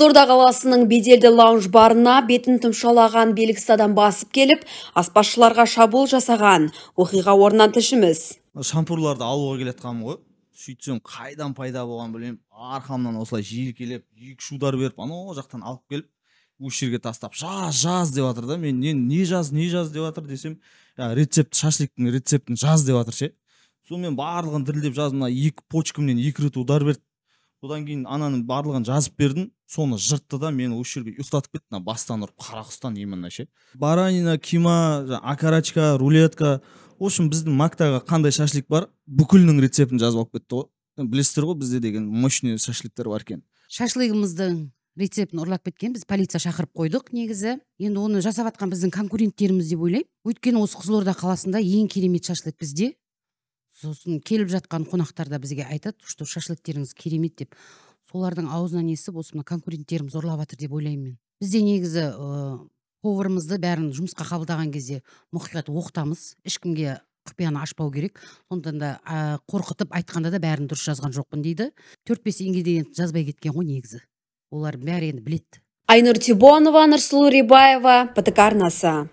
Қызылорда қаласының беделді лаунж барына бетін тұмшалаған белгісіз адам басып келіп, аспазшыларға шабуыл жасаған. Оқиға орнынан тілшіміз. Шампурларды алуға келатқанмын ғой. Сөйтсем, қайдан пайда болған білмеймін. Арқамнан осылай желкелеп, екі шудар беріп, анау жақтан алып келіп, осы жерге тастап, жаз деп жатыр да. Мен не жаз деп жатыр десем, рецепт, шашликтің рецептін жаз деп жатыр ше. Сонымен барлығын дірілдеп жаздым, екі почкамнен екі рет удар берді. Одан кейін ананың барлығын жазып бердім. Соны жыртты да мені осы жерге ұйықтатып кетті. Бастан ұрып, қарақұстан именно ше. Баранина, кима, окорочка, рулетка. В общем, біздің Мактаға қандай шашлик бар, бүкілінің рецептін жазып алып кетті ғой. Білесіздер ғой, бізде деген мощный шашликтер бар екен. Шашлигіміздің рецептін ұрлап кеткен, біз полиция шақырып қойдық негізі. Енді оны жасап жатқан біздің конкуренттеріміз деп ойлаймын. Өйткені осы Қызылорда қаласында ең керемет шашлик бізде. Сосын келіп жатқан қонақтар да бізге айтады, что шашликтеріңіз керемет деп. Солардың аузынан естіп, осы мына конкуренттеріміз ұрлап жатыр деп ойлаймын мен. Бізде негізі поварымызды бәрін жұмысқа қабылдаған кезде мұқият оқытамыз. Ешкімге құпияны ашпау керек. Сондықтан да қорқытып айтқанда да бәрін дұрыс жазған жоқпын дейді. 4-5 ингредиент жазбай кеткен ғой негізі. Олар бәрі енді біледі. Айнұр Тибонова, Нұрсұлу Рибаева, ПТК арнасы.